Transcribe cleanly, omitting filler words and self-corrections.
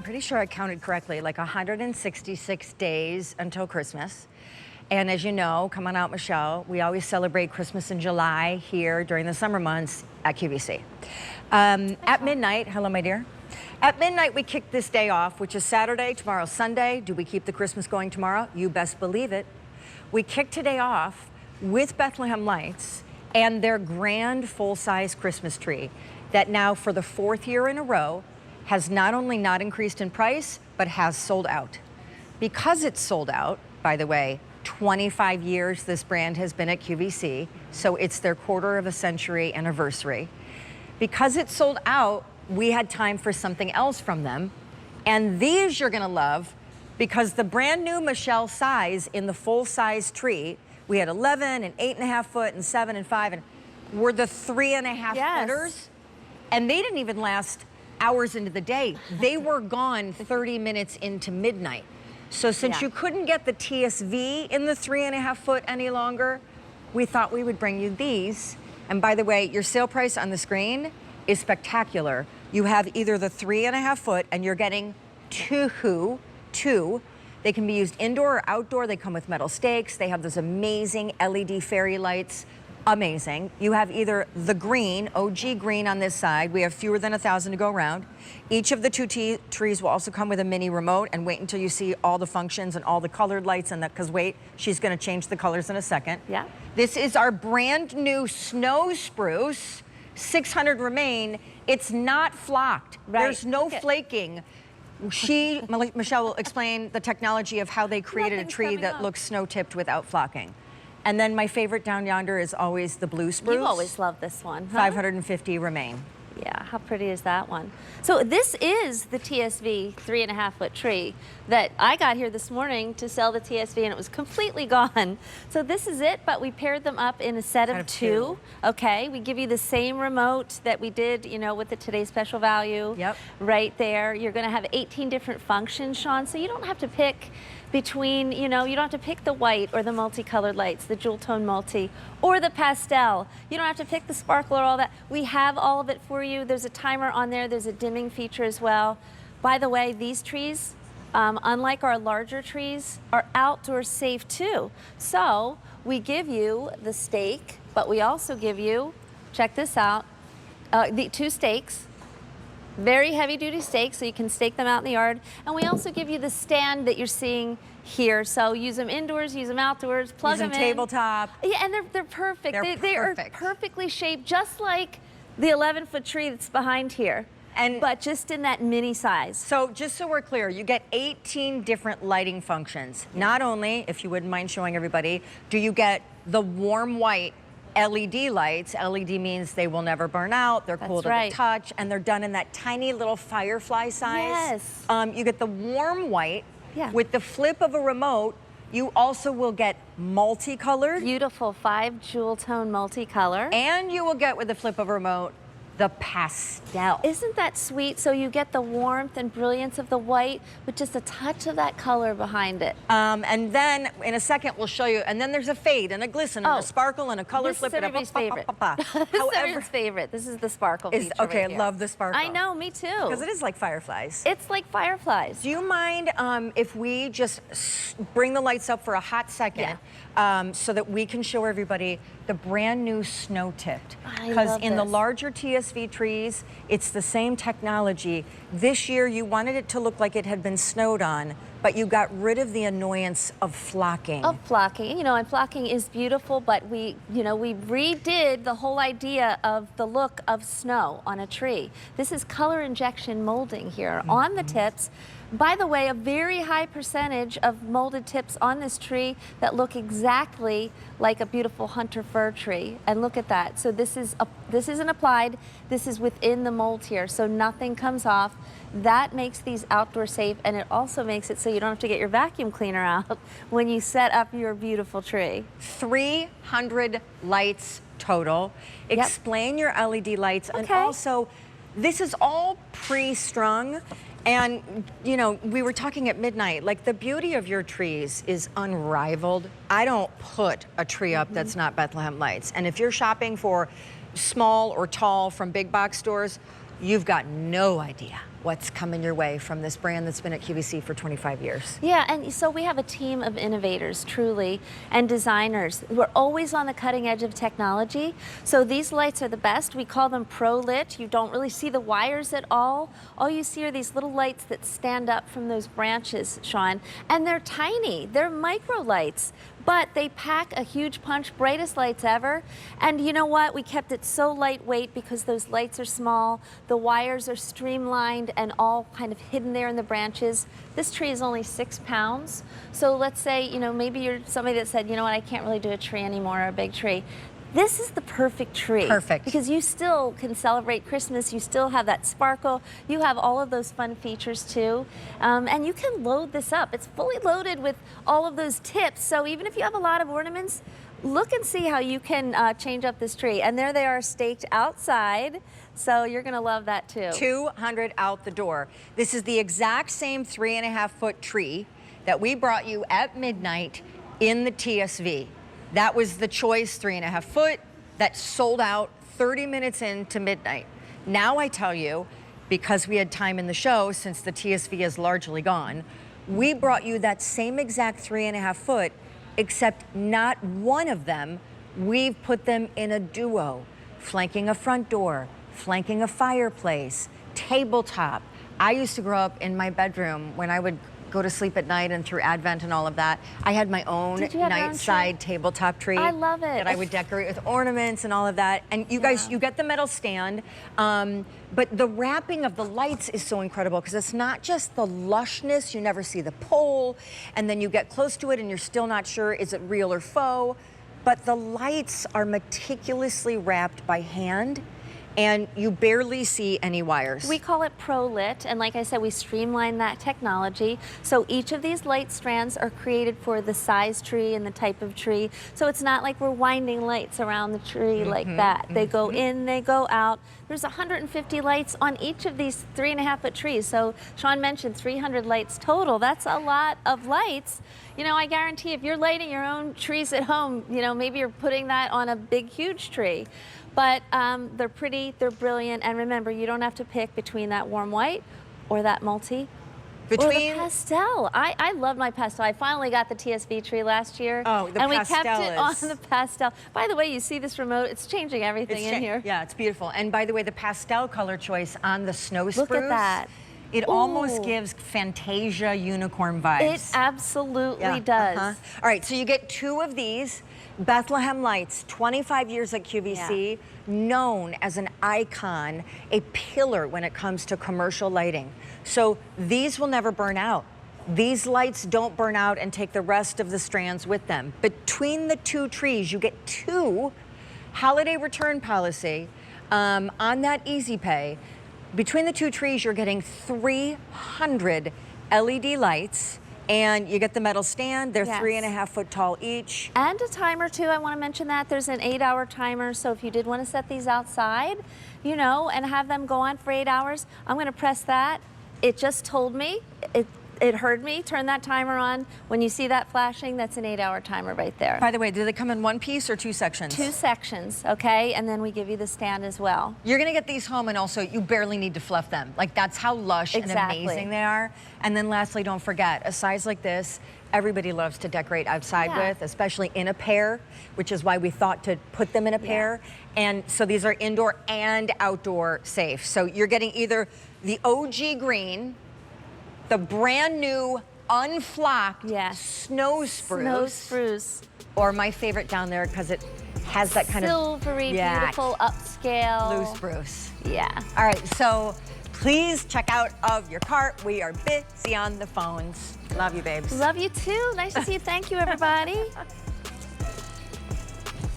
pretty sure I counted correctly, like 166 days until Christmas. And as you know, come on out, Michelle, we always celebrate Christmas in July here during the summer months at QVC. At midnight, hello, my dear. At midnight, we kick this day off, which is Saturday, tomorrow's Sunday. Do we keep the Christmas going tomorrow? You best believe it. We kick today off with Bethlehem Lights and their grand full-size Christmas tree that now for the 4th year in a row has not only not increased in price, but has sold out. Because it's sold out, by the way, 25 years this brand has been at QVC, so it's their quarter of a century anniversary. Because it's sold out, we had time for something else from them. And these you're gonna love because the brand new Michelle size in the full-size tree, we had 11 and 8.5 foot and 7 and 5, and were the 3.5 footers. And they didn't even last hours into the day. They were gone 30 minutes into midnight. So since you couldn't get the TSV in the 3.5 foot any longer, we thought we would bring you these. And by the way, your sale price on the screen is spectacular. You have either the 3.5 foot and you're getting two. They can be used indoor or outdoor. They come with metal stakes. They have those amazing LED fairy lights. Amazing. You have either the green, OG green on this side. We have fewer than 1,000 to go around. Each of the two trees will also come with a mini remote, and wait until you see all the functions and all the colored lights and that, because wait, she's gonna change the colors in a second. Yeah. This is our brand new snow spruce. 600 remain. It's not flocked. Right. There's no flaking. Michelle will explain the technology of how they created a tree that looks snow-tipped without flocking. And then my favorite down yonder is always the blue spruce. You always love this one, huh? 550 remain. Yeah, how pretty is that one? So this is the TSV 3.5 foot tree that I got here this morning to sell the TSV, and it was completely gone. So this is it, but we paired them up in a set of two. Okay, we give you the same remote that we did, you know, with the today's special value. Yep. Right there. You're gonna have 18 different functions, Sean, so you don't have to pick between, you know, you don't have to pick the white or the multicolored lights, the jewel tone multi, or the pastel. You don't have to pick the sparkle or all that. We have all of it for you. There's a timer on there. There's a dimming feature as well. By the way, these trees, unlike our larger trees, are outdoor safe too. So we give you the stake, but we also give you, check this out, the 2 stakes. Very heavy duty stakes, so you can stake them out in the yard. And we also give you the stand that you're seeing here. So use them indoors, use them outdoors, plug them in. Tabletop. Yeah, and they're perfect. They are perfectly shaped, just like the 11-foot tree that's behind here. But just in that mini size. So just so we're clear, you get 18 different lighting functions. Not only, if you wouldn't mind showing everybody, do you get the warm white LED lights. LED means they will never burn out. They're cool to the touch, and they're done in that tiny little firefly size. Yes. You get the warm white with the flip of a remote. You also will get multicolored. Beautiful 5 jewel tone multicolor. And you will get with the flip of a remote the pastel. Isn't that sweet? So you get the warmth and brilliance of the white with just a touch of that color behind it. And then in a second we'll show you, and then there's a fade and a glisten and a sparkle and a color flip. This is everybody's favorite. Everybody's favorite. This is the sparkle feature okay, right I here. love the sparkle. I know, me too. Because it is like fireflies. It's like fireflies. Do you mind if we just bring the lights up for a hot second so that we can show everybody the brand new snow-tipped? Because in the larger TSV trees, it's the same technology. This year, you wanted it to look like it had been snowed on, but you got rid of the annoyance of flocking. You know, and flocking is beautiful, but we redid the whole idea of the look of snow on a tree. This is color injection molding here on the tips. By the way, a very high percentage of molded tips on this tree that look exactly like a beautiful hunter fir tree. And look at that. So this isn't applied. This is within the mold here, so nothing comes off. That makes these outdoor safe, and it also makes it so you don't have to get your vacuum cleaner out when you set up your beautiful tree. 300 lights total. Explain your LED lights, and also this is all pre-strung. And, you know, we were talking at midnight, like the beauty of your trees is unrivaled. I don't put a tree up that's not Bethlehem Lights. And if you're shopping for small or tall from big box stores, you've got no idea what's coming your way from this brand that's been at QVC for 25 years. Yeah, and so we have a team of innovators, truly, and designers. We're always on the cutting edge of technology. So these lights are the best. We call them Pro Lit. You don't really see the wires at all. All you see are these little lights that stand up from those branches, Sean. And they're tiny. They're micro lights. But they pack a huge punch, brightest lights ever. And you know what? We kept it so lightweight because those lights are small, the wires are streamlined and all kind of hidden there in the branches. This tree is only 6 pounds. So let's say, you know, maybe you're somebody that said, you know what, I can't really do a tree anymore, or a big tree. This is the perfect tree. Perfect. Because you still can celebrate Christmas, you still have that sparkle, you have all of those fun features too. And you can load this up. It's fully loaded with all of those tips. So even if you have a lot of ornaments, look and see how you can change up this tree. And there they are staked outside. So you're gonna love that too. 200 out the door. This is the exact same 3.5-foot tree that we brought you at midnight in the TSV. That was the choice, 3.5 foot, that sold out 30 minutes into midnight. Now I tell you, because we had time in the show, since the TSV is largely gone, we brought you that same exact 3.5 foot, except not one of them, we've put them in a duo, flanking a front door, flanking a fireplace, tabletop. I used to grow up in my bedroom when I would go to sleep at night and through Advent and all of that. I had my own night-side tabletop tree. I love it. That I would decorate with ornaments and all of that. And you guys, you get the metal stand, but the wrapping of the lights is so incredible because it's not just the lushness, you never see the pole, and then you get close to it and you're still not sure, is it real or faux? But the lights are meticulously wrapped by hand, and you barely see any wires. We call it Pro Lit, and like I said, we streamline that technology. So each of these light strands are created for the size tree and the type of tree. So it's not like we're winding lights around the tree like that. They go in, they go out. There's 150 lights on each of these 3.5-foot trees. So Sean mentioned 300 lights total. That's a lot of lights. You know, I guarantee if you're lighting your own trees at home, you know, maybe you're putting that on a big, huge tree. But they're pretty, they're brilliant, and remember, you don't have to pick between that warm white or that multi or the pastel. I love my pastel. I finally got the TSV tree last year. Oh, the and pastel we kept it on the pastel. By the way, you see this remote, it's changing everything in here. Yeah, it's beautiful. And by the way, the pastel color choice on the snow spruce. Look at that. It almost gives Fantasia unicorn vibes. It absolutely does. All right, so you get 2 of these. Bethlehem Lights, 25 years at QVC, known as an icon, a pillar when it comes to commercial lighting. So these will never burn out. These lights don't burn out and take the rest of the strands with them. Between the 2 trees, you get 2 holiday return policy on that Easy Pay. Between the 2 trees, you're getting 300 LED lights. And you get the metal stand. They're 3.5 foot tall each. And a timer too, I want to mention that. There's an 8-hour timer, so if you did want to set these outside, you know, and have them go on for 8 hours, I'm going to press that. It just told me, it heard me turn that timer on. When you see that flashing, that's an 8-hour timer right there. By the way, do they come in 1 piece or 2 sections? 2 sections, okay? And then we give you the stand as well. You're gonna get these home, and also you barely need to fluff them. Like, that's how lush and amazing they are. And then lastly, don't forget, a size like this, everybody loves to decorate outside with, especially in a pair, which is why we thought to put them in a pair. And so these are indoor and outdoor safe. So you're getting either the OG green, the brand new unflocked snow spruce. Or my favorite down there because it has that kind silvery, beautiful, upscale. Blue spruce. Yeah. All right, so please check out of your cart. We are busy on the phones. Love you, babes. Love you too. Nice to see you. Thank you, everybody.